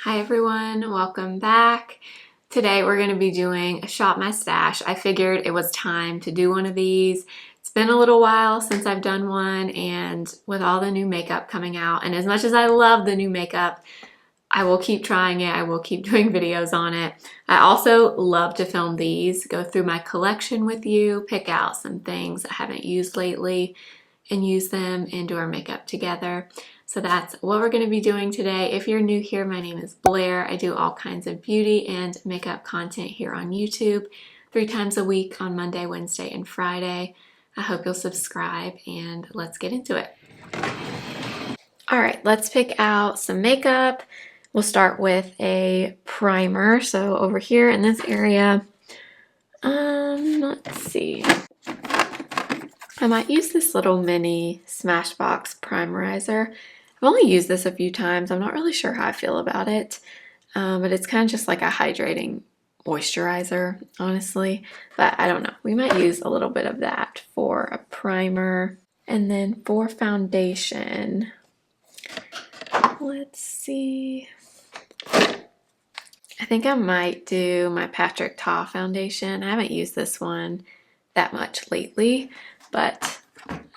Hi everyone, welcome back. Today we're going to be doing a Shop My Stash. I figured it was time to do one of these. It's been a little while since I've done one, and with all the new makeup coming out, and as much as I love the new makeup, I will keep trying it. I will keep doing videos on it. I also love to film these, go through my collection with you, pick out some things I haven't used lately, and use them and do our makeup together. So that's what we're going to be doing today. If you're new here, my name is Blair. I do all kinds of beauty and makeup content here on YouTube 3 times a week on Monday, Wednesday, and Friday. I hope you'll subscribe and let's get into it. All right, let's pick out some makeup. We'll start with a primer. So over here in this area, let's see. I might use this little mini Smashbox Primerizer. I've only used this a few times. I'm not really sure how I feel about it, but it's kind of just like a hydrating moisturizer, honestly. But I don't know. We might use a little bit of that for a primer. And then for foundation, let's see. I think I might do my Patrick Ta foundation. I haven't used this one that much lately, but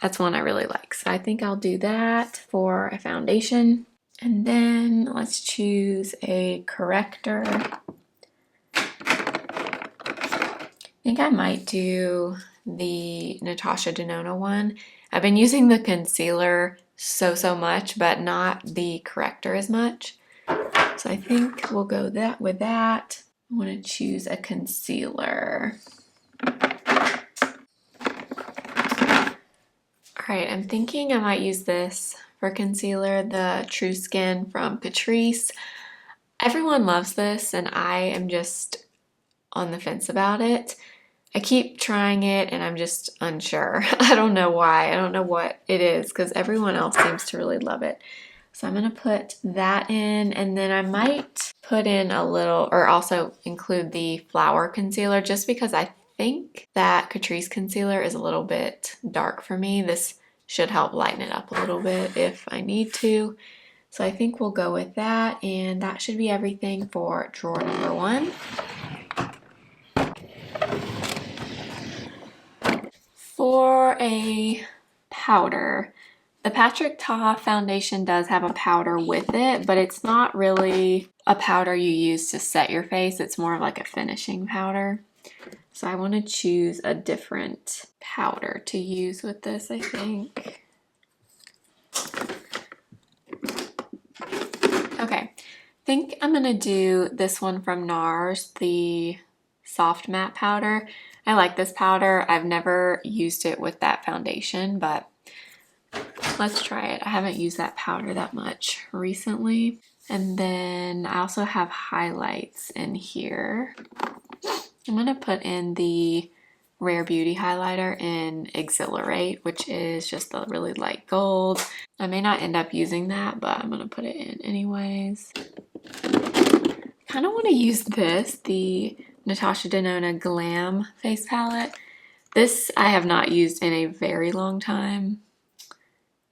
that's one I really like. So I think I'll do that for a foundation. And then let's choose a corrector. I think I might do the Natasha Denona one. I've been using the concealer so much, but not the corrector as much. So I think we'll go with that. I want to choose a concealer. All right, I'm thinking I might use this for concealer, the True Skin from Catrice. Everyone loves this, and I am just on the fence about it. I keep trying it, and I'm just unsure. I don't know why. I don't know what it is, because everyone else seems to really love it. So I'm going to put that in, and then I might put in a little, or also include the Flower Concealer, just because I think that Catrice concealer is a little bit dark for me. This should help lighten it up a little bit if I need to. So I think we'll go with that, and that should be everything for drawer number 1. For a powder, the Patrick Ta foundation does have a powder with it, but it's not really a powder you use to set your face. It's more of like a finishing powder. So I want to choose a different powder to use with this, I think. Okay, I think I'm going to do this one from NARS, the Soft Matte Powder. I like this powder. I've never used it with that foundation, but let's try it. I haven't used that powder that much recently. And then I also have highlights in here. I'm going to put in the Rare Beauty highlighter in Exhilarate, which is just a really light gold. I may not end up using that, but I'm going to put it in anyways. I kind of want to use this, the Natasha Denona Glam face palette. This I have not used in a very long time.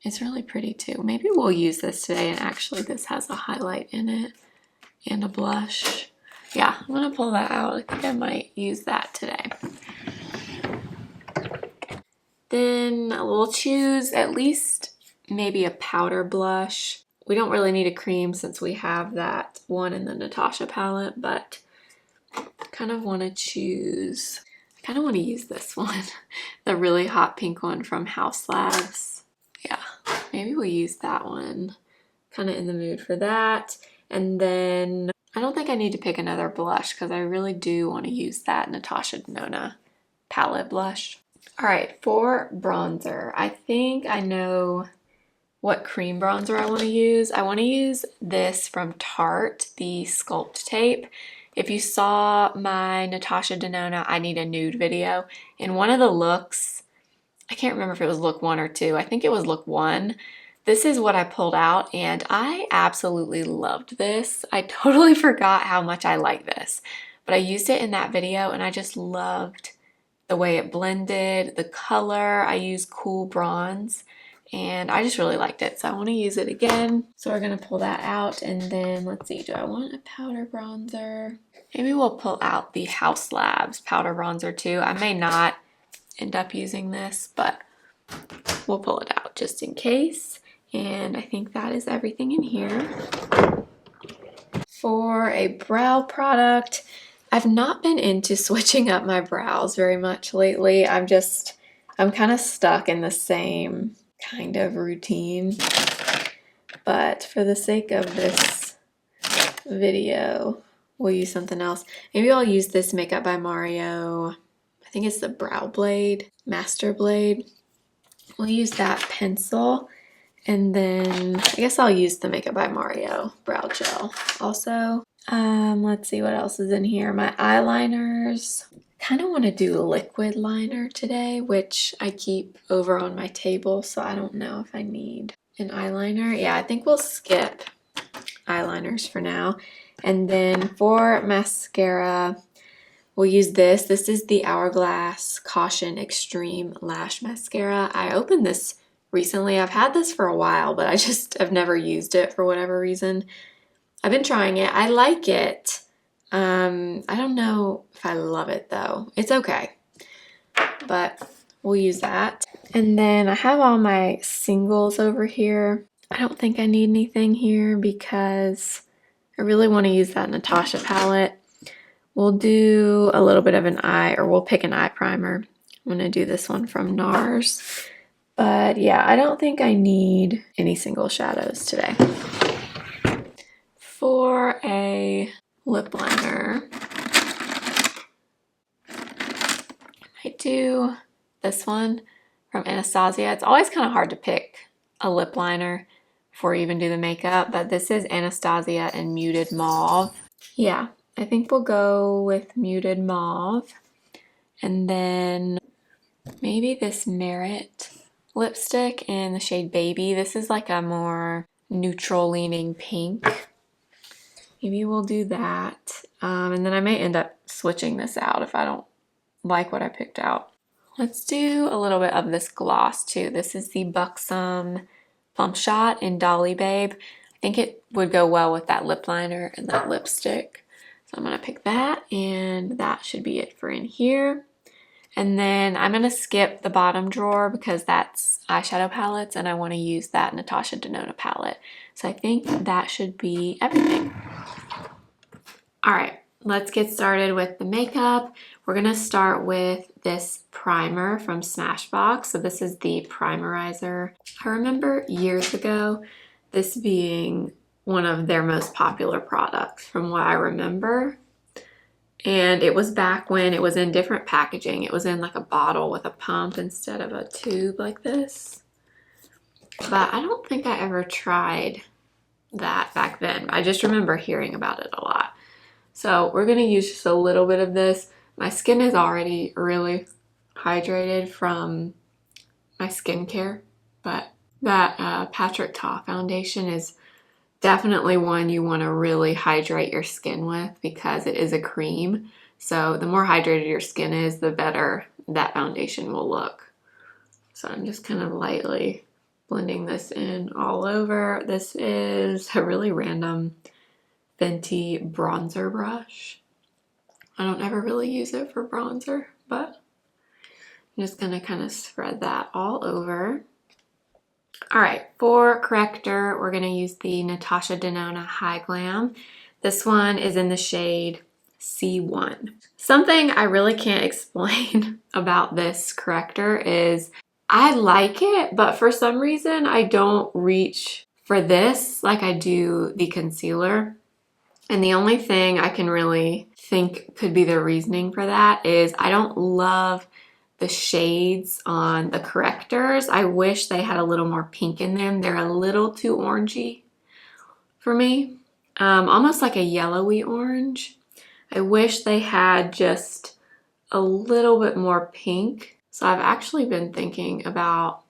It's really pretty too. Maybe we'll use this today, and actually this has a highlight in it and a blush. Yeah, I'm gonna pull that out. I think I might use that today. Then we'll choose at least maybe a powder blush. We don't really need a cream since we have that one in the Natasha palette, but I kind of want to choose, I kind of want to use this one, the really hot pink one from House Labs. Yeah, maybe we'll use that one. Kind of in the mood for that. And then I don't think I need to pick another blush because I really do want to use that Natasha Denona palette blush. All right, for bronzer, I think I know what cream bronzer I want to use. I want to use this from Tarte, the Sculpt tape. If you saw my Natasha Denona I Need a Nude video, in one of the looks, I can't remember if it was look 1 or 2, I think it was look 1, this is what I pulled out, and I absolutely loved this. I totally forgot how much I like this, but I used it in that video, and I just loved the way it blended, the color. I used Cool Bronze, and I just really liked it, so I want to use it again. So we're going to pull that out, and then let's see, do I want a powder bronzer? Maybe we'll pull out the House Labs powder bronzer too. I may not end up using this, but we'll pull it out just in case. And I think that is everything in here. For a brow product, I've not been into switching up my brows very much lately. I'm kind of stuck in the same kind of routine. But for the sake of this video, we'll use something else. Maybe I'll use this Makeup by Mario. I think it's the Brow Blade, Master Blade. We'll use that pencil. And then I guess I'll use the Makeup by Mario brow gel also. Let's see what else is in here. My eyeliners. Kind of want to do a liquid liner today, which I keep over on my table, so I don't know if I need an eyeliner. Yeah, I think we'll skip eyeliners for now. And then for mascara, we'll use this. This is the Hourglass Caution Extreme Lash Mascara. I opened this recently. I've had this for a while, but I've never used it for whatever reason. I've been trying it. I like it. I don't know if I love it though. It's okay, but we'll use that. And then I have all my singles over here. I don't think I need anything here because I really want to use that Natasha palette. We'll do a little bit of an eye, or we'll pick an eye primer. I'm gonna do this one from NARS. But yeah, I don't think I need any single shadows today. For a lip liner, I might do this one from Anastasia. It's always kind of hard to pick a lip liner before you even do the makeup, but this is Anastasia in Muted Mauve. Yeah, I think we'll go with Muted Mauve. And then maybe this Merit lipstick in the shade Baby. This is like a more neutral leaning pink. Maybe we'll do that. And then I may end up switching this out if I don't like what I picked out. Let's do a little bit of this gloss too. This is the Buxom Plump Shot in Dolly Babe. I think it would go well with that lip liner and that lipstick. So I'm gonna pick that, and that should be it for in here. And then I'm gonna skip the bottom drawer because that's eyeshadow palettes, and I wanna use that Natasha Denona palette. So I think that should be everything. All right, let's get started with the makeup. We're gonna start with this primer from Smashbox. So this is the Primerizer. I remember years ago this being one of their most popular products from what I remember. And it was back when it was in different packaging. It was in like a bottle with a pump instead of a tube like this. But I don't think I ever tried that back then. I just remember hearing about it a lot. So we're gonna use just a little bit of this. My skin is already really hydrated from my skincare, but that Patrick Ta foundation is definitely one you want to really hydrate your skin with because it is a cream. So the more hydrated your skin is, the better that foundation will look. So I'm just kind of lightly blending this in all over. This is a really random Fenty bronzer brush. I don't ever really use it for bronzer, but I'm just gonna kind of spread that all over. All right, for corrector, we're gonna use the Natasha Denona Hy-Glam. This one is in the shade C1. Something I really can't explain about this corrector is I like it, but for some reason I don't reach for this like I do the concealer. And the only thing I can really think could be the reasoning for that is I don't love the shades on the correctors. I wish they had a little more pink in them. They're a little too orangey for me, almost like a yellowy orange. I wish they had just a little bit more pink. So I've actually been thinking about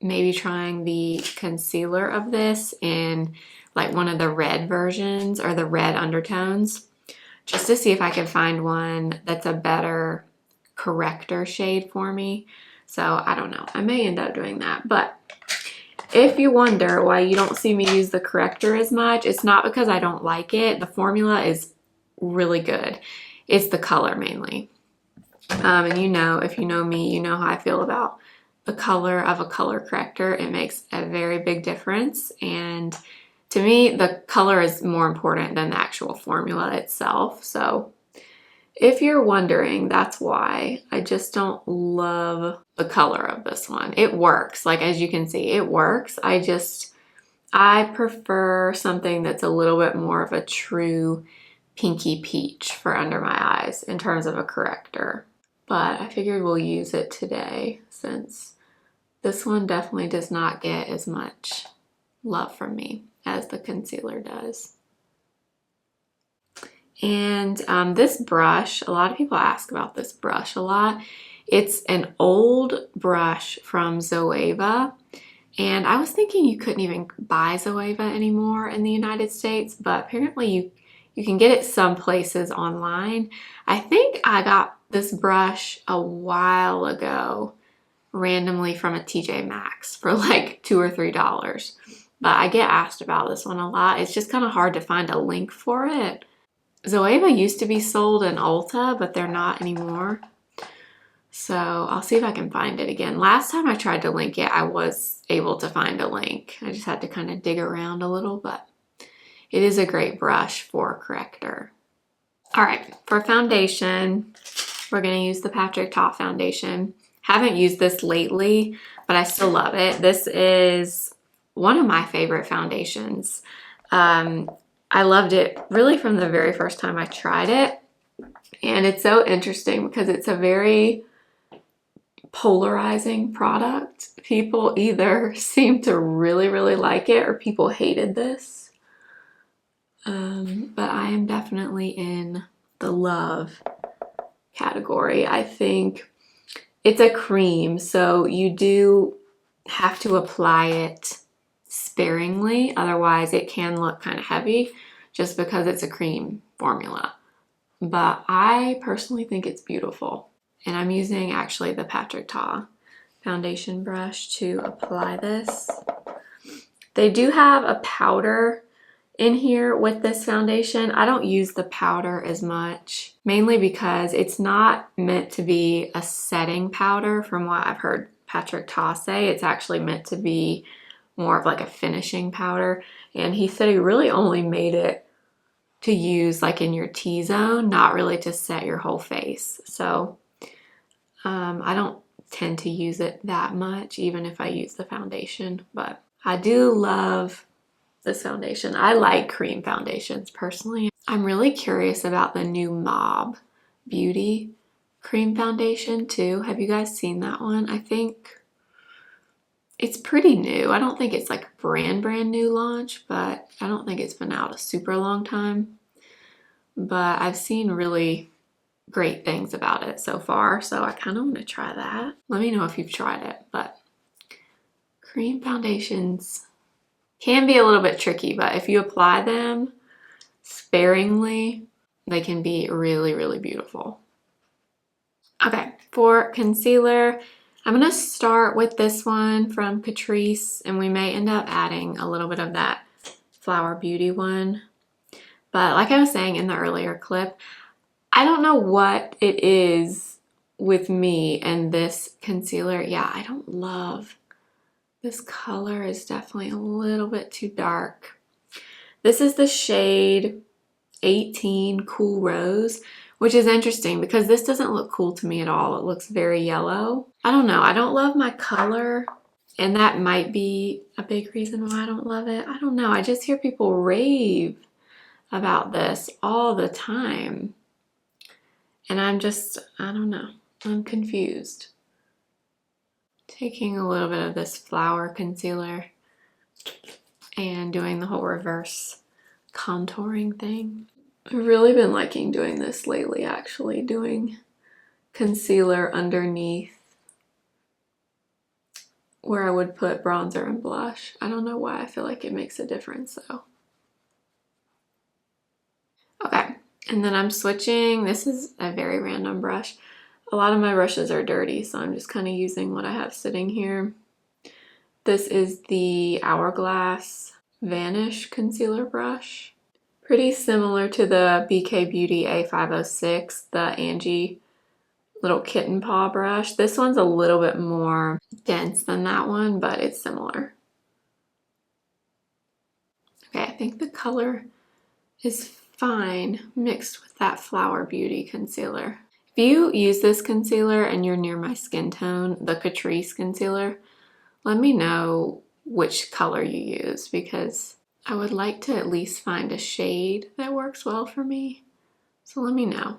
maybe trying the concealer of this in like one of the red versions or the red undertones, just to see if I can find one that's a better corrector shade for me. So I don't know, I may end up doing that, but if you wonder why you don't see me use the corrector as much, it's not because I don't like it. The formula is really good. It's the color mainly. And you know, if you know me, you know how I feel about the color of a color corrector. It makes a very big difference. And to me, the color is more important than the actual formula itself. So if you're wondering, that's why. I just don't love the color of this one. It works. Like, as you can see, it works. I prefer something that's a little bit more of a true pinky peach for under my eyes in terms of a corrector. But I figured we'll use it today since this one definitely does not get as much love from me as the concealer does. And this brush, a lot of people ask about this brush a lot. It's an old brush from Zoeva. And I was thinking you couldn't even buy Zoeva anymore in the United States, but apparently you can get it some places online. I think I got this brush a while ago randomly from a TJ Maxx for like $2 or $3. But I get asked about this one a lot. It's just kind of hard to find a link for it. Zoeva used to be sold in Ulta, but they're not anymore. So I'll see if I can find it again. Last time I tried to link it, I was able to find a link. I just had to kind of dig around a little, but it is a great brush for corrector. All right, for foundation, we're going to use the Patrick Ta foundation. Haven't used this lately, but I still love it. This is one of my favorite foundations. I loved it really from the very first time I tried it. And it's so interesting because it's a very polarizing product. People either seem to really, really like it or people hated this. But I am definitely in the love category. I think it's a cream, so you do have to apply it sparingly. Otherwise, it can look kind of heavy just because it's a cream formula. But I personally think it's beautiful. And I'm using actually the Patrick Ta foundation brush to apply this. They do have a powder in here with this foundation. I don't use the powder as much, mainly because it's not meant to be a setting powder from what I've heard Patrick Ta say. It's actually meant to be more of like a finishing powder. And he said he really only made it to use like in your T-zone, not really to set your whole face. So I don't tend to use it that much, even if I use the foundation, but I do love this foundation. I like cream foundations personally. I'm really curious about the new Mob Beauty cream foundation too. Have you guys seen that one? I think it's pretty new. I don't think it's like brand new launch, but I don't think it's been out a super long time. But I've seen really great things about it so far, so I kind of want to try that. Let me know if you've tried it, but cream foundations can be a little bit tricky, but if you apply them sparingly, they can be really, really beautiful. Okay, for concealer, I'm going to start with this one from Catrice, and we may end up adding a little bit of that Flower Beauty one. But like I was saying in the earlier clip, I don't know what it is with me and this concealer. Yeah, I don't love this color. Is definitely a little bit too dark. This is the shade 18 Cool Rose, which is interesting because this doesn't look cool to me at all. It looks very yellow. I don't know. I don't love my color, and that might be a big reason why I don't love it. I don't know. I just hear people rave about this all the time. And I don't know. I'm confused. Taking a little bit of this flower concealer and doing the whole reverse contouring thing. I've really been liking doing this lately, actually, doing concealer underneath where I would put bronzer and blush. I don't know why. I feel like it makes a difference though. Okay, and then I'm switching. This is a very random brush. A lot of my brushes are dirty, so I'm just kind of using what I have sitting here. This is the Hourglass Vanish Concealer Brush. Pretty similar to the BK Beauty A506, the Angie little kitten paw brush. This one's a little bit more dense than that one, but it's similar. Okay, I think the color is fine mixed with that Flower Beauty concealer. If you use this concealer and you're near my skin tone, the Catrice concealer, let me know which color you use because I would like to at least find a shade that works well for me. So let me know.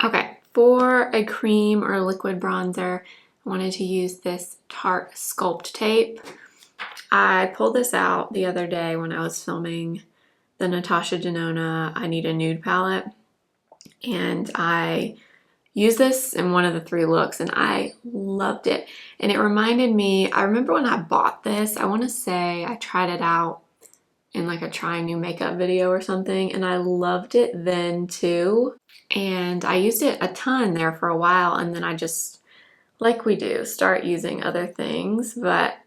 Okay, for a cream or liquid bronzer, I wanted to use this Tarte Sculpt tape. I pulled this out the other day when I was filming the Natasha Denona I Need a Nude palette, and I used this in one of the 3 looks and I loved it. And it reminded me, I remember when I bought this, I want to say I tried it out in like a trying new makeup video or something, and I loved it then too. And I used it a ton there for a while, and then I just, like we do, start using other things. But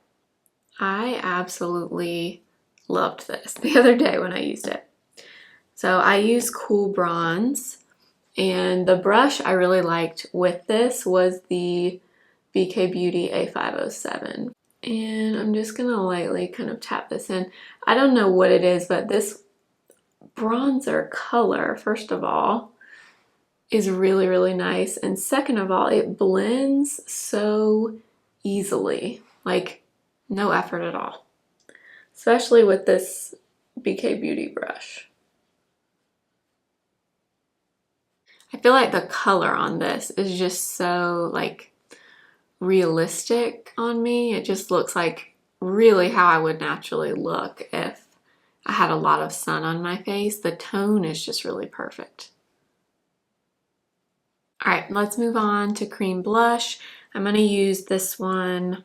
I absolutely loved this the other day when I used it. So I use Cool Bronze, and the brush I really liked with this was the BK Beauty A507. And I'm just gonna lightly kind of tap this in. I don't know what it is, but this bronzer color, first of all, is really, really nice. And second of all, it blends so easily, like no effort at all, especially with this BK Beauty brush. I feel like the color on this is just so like realistic on me. It just looks like really how I would naturally look if I had a lot of sun on my face. The tone is just really perfect. All right, let's move on to cream blush. I'm going to use this one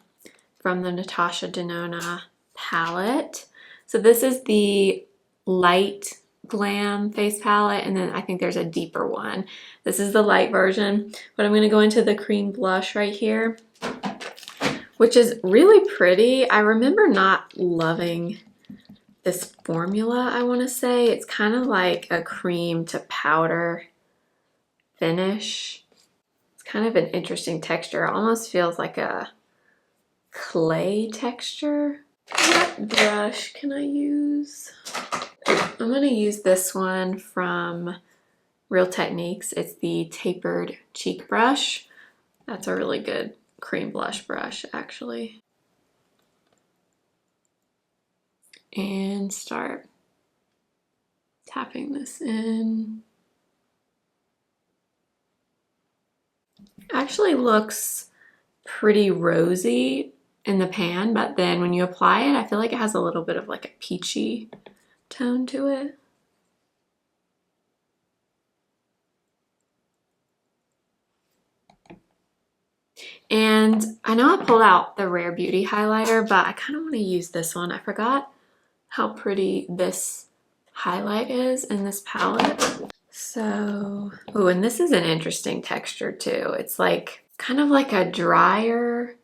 from the Natasha Denona palette. So this is the light glam face palette, and then I think there's a deeper one. This is the light version, but I'm going to go into the cream blush right here, which is really pretty. I remember not loving this formula, I want to say. It's kind of like a cream to powder finish. It's kind of an interesting texture. It almost feels like a clay texture. What brush can I use? I'm going to use this one from Real Techniques. It's the tapered cheek brush. That's a really good cream blush brush, actually. And start tapping this in. Actually looks pretty rosy in the pan, but then when you apply it, I feel like it has a little bit of like a peachy tone to it. And I know I pulled out the Rare Beauty highlighter, but I kind of want to use this one. I forgot how pretty this highlight is in this palette. So, oh, and this is an interesting texture too. It's like kind of like a drier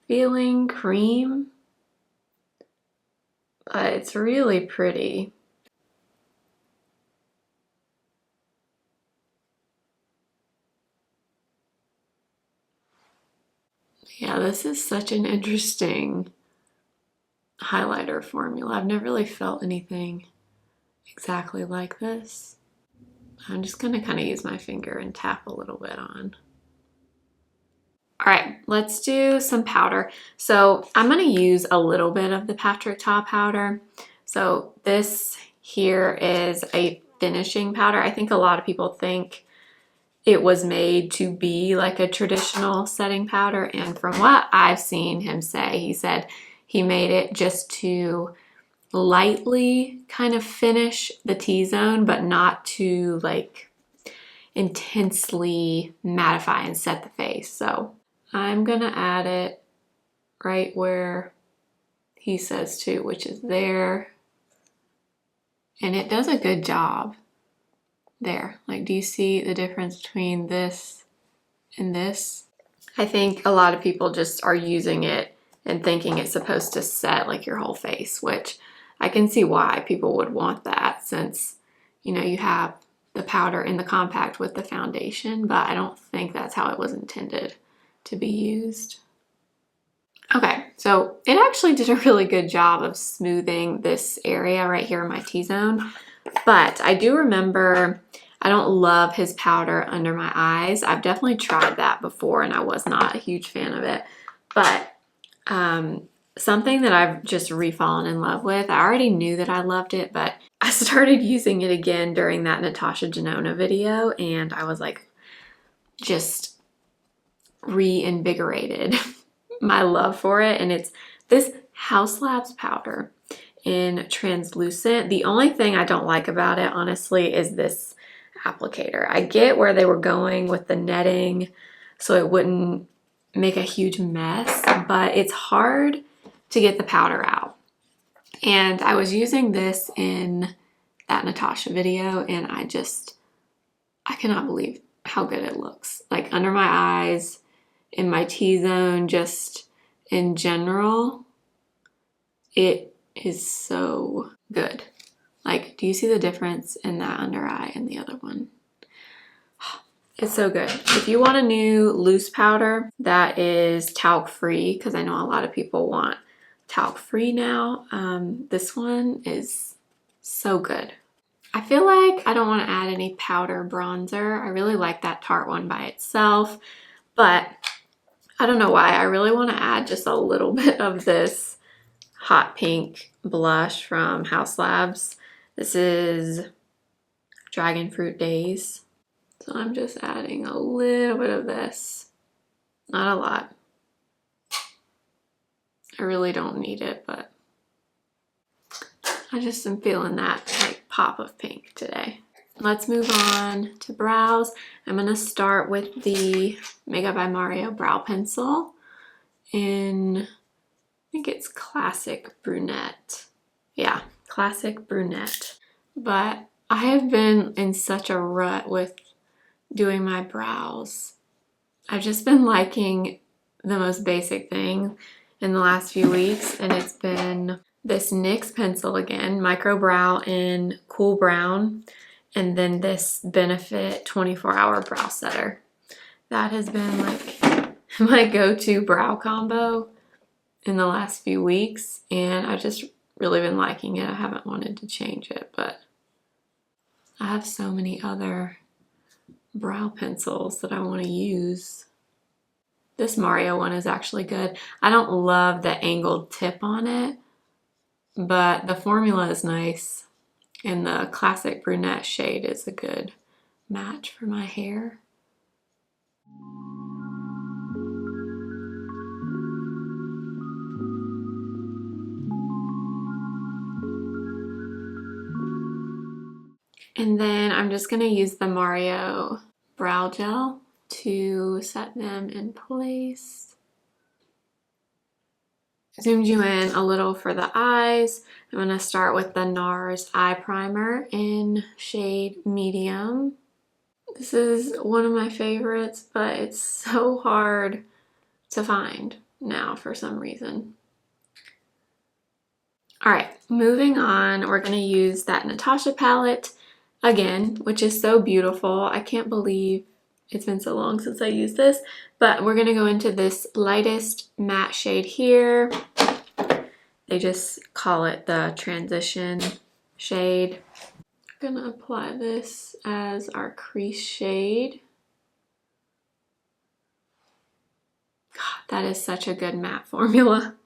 feeling cream, but it's really pretty. Yeah, this is such an interesting highlighter formula. I've never really felt anything exactly like this. I'm just gonna kind of use my finger and tap a little bit on. All right, let's do some powder. So I'm gonna use a little bit of the Patrick Ta powder. So this here is a finishing powder. I think a lot of people think it was made to be like a traditional setting powder, and from what I've seen him say, he said he made it just to lightly kind of finish the T-zone, but not to like intensely mattify and set the face. So I'm gonna add it right where he says to, which is there, and it does a good job there. Like, do you see the difference between this and this? I think a lot of people just are using it and thinking it's supposed to set like your whole face, which I can see why people would want that since, you know, you have the powder in the compact with the foundation, but I don't think that's how it was intended to be used. Okay, so it actually did a really good job of smoothing this area right here in my T-zone, but I do remember I don't love his powder under my eyes. I've definitely tried that before and I was not a huge fan of it, but something that I've just re-fallen in love with, I already knew that I loved it, but I started using it again during that Natasha Denona video and I was like just reinvigorated my love for it, and it's this House Labs powder in translucent. The only thing I don't like about it, honestly, is this applicator. I get where they were going with the netting so it wouldn't make a huge mess, but it's hard to get the powder out. And I was using this in that Natasha video and I cannot believe how good it looks. Like under my eyes, in my T-zone, just in general, it is so good. Like, do you see the difference in that under eye and the other one? It's so good. If you want a new loose powder that is talc free, because I know a lot of people want talc free now, this one is so good. I feel like I don't want to add any powder bronzer. I really like that Tarte one by itself, but I don't know why. I really want to add just a little bit of this hot pink blush from House Labs. This is Dragonfruit Daze. So I'm just adding a little bit of this. Not a lot. I really don't need it, but I just am feeling that like pop of pink today. Let's move on to brows. I'm going to start with the Makeup by Mario brow pencil in, I think it's Classic Brunette. Yeah, Classic Brunette. But I have been in such a rut with doing my brows. I've just been liking the most basic thing in the last few weeks, and it's been this NYX pencil again, Micro Brow in Cool Brown, and then this Benefit 24-hour brow setter. That has been like my go-to brow combo in the last few weeks, and I've just really been liking it. I haven't wanted to change it, but I have so many other brow pencils that I want to use. This Mario one is actually good. I don't love the angled tip on it, but the formula is nice. And the Classic Brunette shade is a good match for my hair. And then I'm just going to use the Mario brow gel to set them in place. Zoomed you in a little for the eyes. I'm going to start with the NARS eye primer in shade medium. This is one of my favorites, but it's so hard to find now for some reason. All right, moving on, we're going to use that Natasha palette again, which is so beautiful. I can't believe it's been so long since I used this, but we're going to go into this lightest matte shade here. They just call it the transition shade. I'm going to apply this as our crease shade. God, that is such a good matte formula.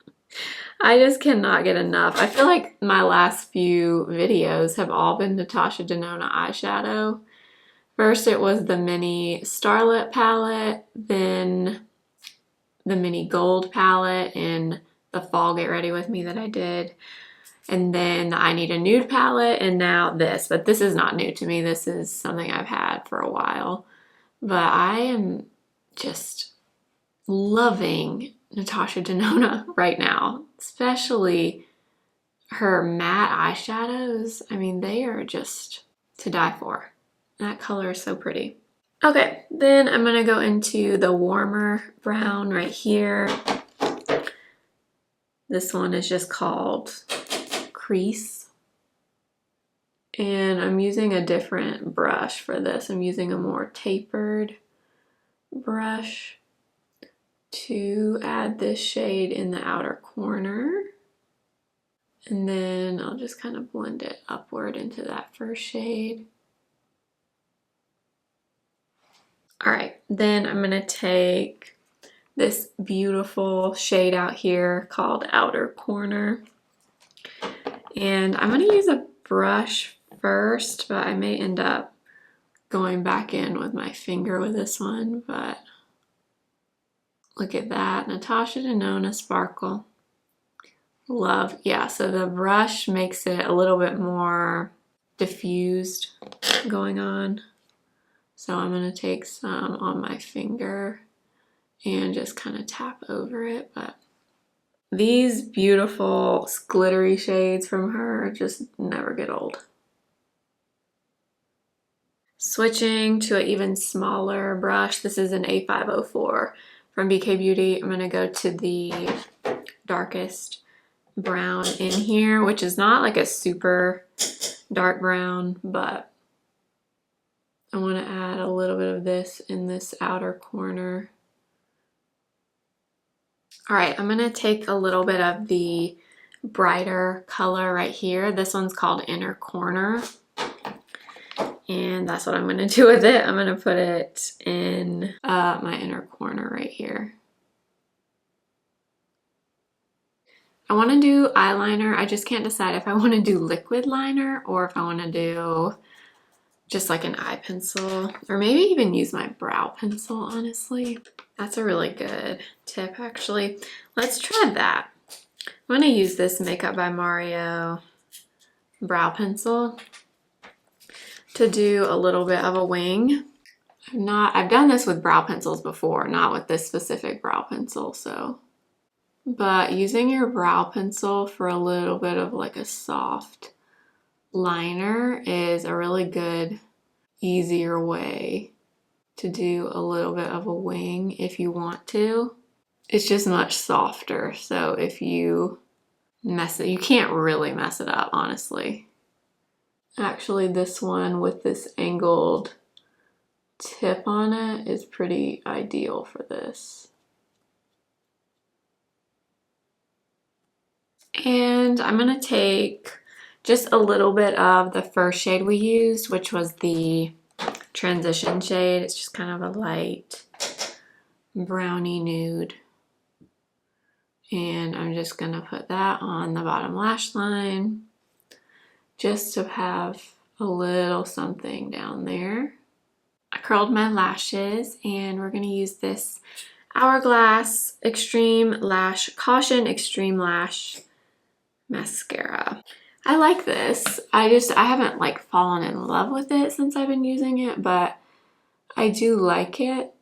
I just cannot get enough. I feel like my last few videos have all been Natasha Denona eyeshadow. First it was the mini Starlit palette, then the mini gold palette in the fall Get Ready With Me that I did, and then I Need a Nude palette, and now this. But this is not new to me. This is something I've had for a while. But I am just loving Natasha Denona right now, especially her matte eyeshadows. I mean, they are just to die for. That color is so pretty. Okay, then I'm gonna go into the warmer brown right here. This one is just called Crease. And I'm using a different brush for this. I'm using a more tapered brush to add this shade in the outer corner. And then I'll just kind of blend it upward into that first shade. All right, then I'm gonna take this beautiful shade out here called Outer Corner. And I'm gonna use a brush first, but I may end up going back in with my finger with this one, but look at that, Natasha Denona Sparkle. Love, yeah, so the brush makes it a little bit more diffused going on. So I'm gonna take some on my finger and just kind of tap over it, but these beautiful glittery shades from her just never get old. Switching to an even smaller brush, this is an A504 from BK Beauty. I'm gonna go to the darkest brown in here, which is not like a super dark brown, but I want to add a little bit of this in this outer corner. All right, I'm gonna take a little bit of the brighter color right here. This one's called Inner Corner. And that's what I'm gonna do with it. I'm gonna put it in my inner corner right here. I wanna do eyeliner. I just can't decide if I wanna do liquid liner or if I wanna do just like an eye pencil, or maybe even use my brow pencil, honestly. That's a really good tip, actually. Let's try that. I'm gonna use this Makeup by Mario brow pencil to do a little bit of a wing. I've done this with brow pencils before, not with this specific brow pencil, but using your brow pencil for a little bit of like a soft liner is a really good, easier way to do a little bit of a wing if you want to. It's just much softer, so if you mess it, you can't really mess it up, honestly. Actually, this one with this angled tip on it is pretty ideal for this. And I'm gonna take just a little bit of the first shade we used, which was the transition shade. It's just kind of a light browny nude. And I'm just gonna put that on the bottom lash line just to have a little something down there. I curled my lashes and we're gonna use this Hourglass Extreme Lash Caution Extreme Lash Mascara. I like this. I haven't like fallen in love with it since I've been using it, but I do like it.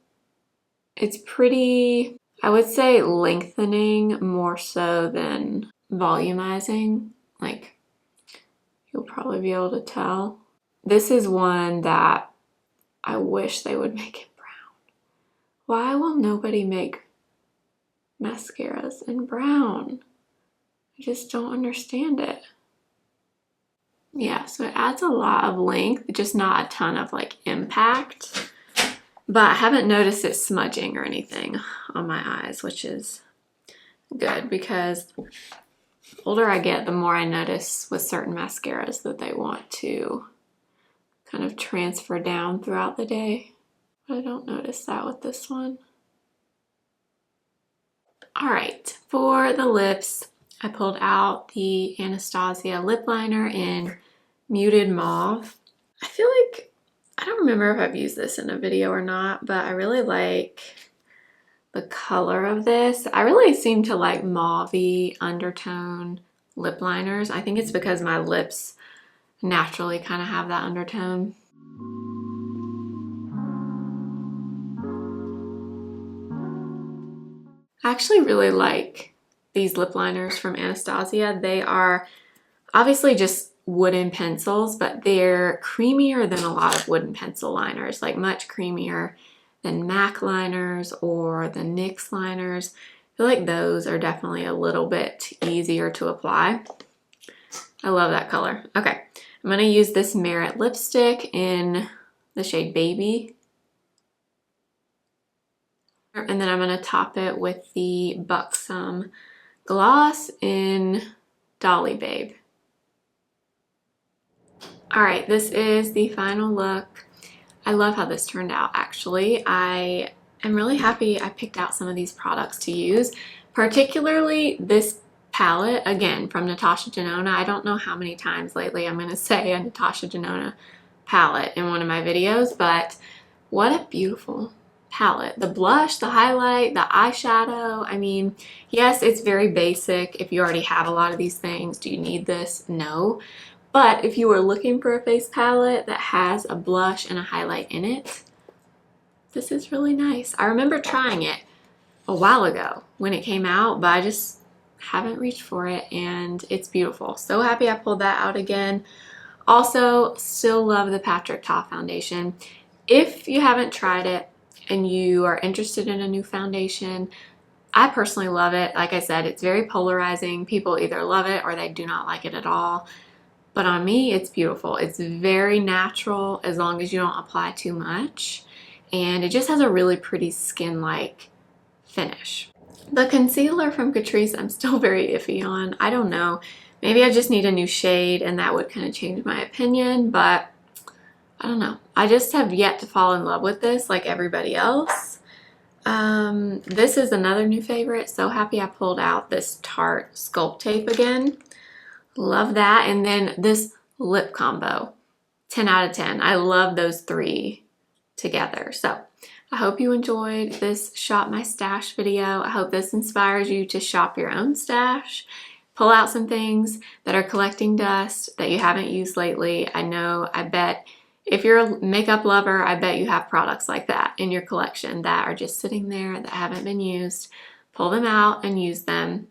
It's pretty, I would say, lengthening more so than volumizing. Like, you'll probably be able to tell. This is one that I wish they would make it brown. Why will nobody make mascaras in brown? I just don't understand it. Yeah, so it adds a lot of length, just not a ton of like impact. But I haven't noticed it smudging or anything on my eyes, which is good because the older I get, the more I notice with certain mascaras that they want to kind of transfer down throughout the day. But I don't notice that with this one. All right, for the lips, I pulled out the Anastasia lip liner in Muted Mauve. I feel like, I don't remember if I've used this in a video or not, but I really like the color of this. I really seem to like mauve-y undertone lip liners. I think it's because my lips naturally kind of have that undertone. I actually really like these lip liners from Anastasia. They are obviously just wooden pencils, but they're creamier than a lot of wooden pencil liners, like much creamier than MAC liners or the NYX liners. feel like those are definitely a little bit easier to apply. I love that color. Okay, I'm gonna use this Merit lipstick in the shade Baby. And then I'm gonna top it with the Buxom gloss in Dolly Babe. All right, this is the final look. I love how this turned out, actually. I am really happy I picked out some of these products to use, particularly this palette, again, from Natasha Denona. I don't know how many times lately I'm gonna say a Natasha Denona palette in one of my videos, but what a beautiful palette. The blush, the highlight, the eyeshadow. I mean, yes, it's very basic. If you already have a lot of these things, do you need this? No. But if you were looking for a face palette that has a blush and a highlight in it, this is really nice. I remember trying it a while ago when it came out, but I just haven't reached for it, and it's beautiful. So happy I pulled that out again. Also, still love the Patrick Ta foundation. If you haven't tried it and you are interested in a new foundation, I personally love it. Like I said, it's very polarizing. People either love it or they do not like it at all. But on me, it's beautiful. It's very natural as long as you don't apply too much. And it just has a really pretty skin-like finish. The concealer from Catrice, I'm still very iffy on. I don't know. Maybe I just need a new shade and that would kind of change my opinion, but I don't know. I just have yet to fall in love with this like everybody else. This is another new favorite. So happy I pulled out this Tarte Sculpt tape again. Love that. And then this lip combo, 10 out of 10. I love those three together. So I hope you enjoyed this Shop My Stash video. I hope this inspires you to shop your own stash. Pull out some things that are collecting dust that you haven't used lately. I bet if you're a makeup lover, I bet you have products like that in your collection that are just sitting there that haven't been used. Pull them out and use them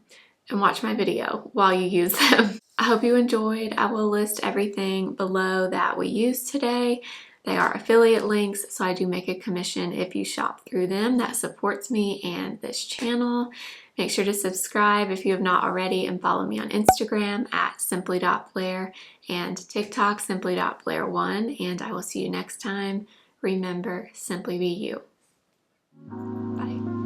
and watch my video while you use them. I hope you enjoyed. I will list everything below that we used today. They are affiliate links, so I do make a commission if you shop through them. That supports me and this channel. Make sure to subscribe if you have not already and follow me on Instagram at simply.blair and TikTok simply.blair1, and I will see you next time. Remember, simply be you. Bye.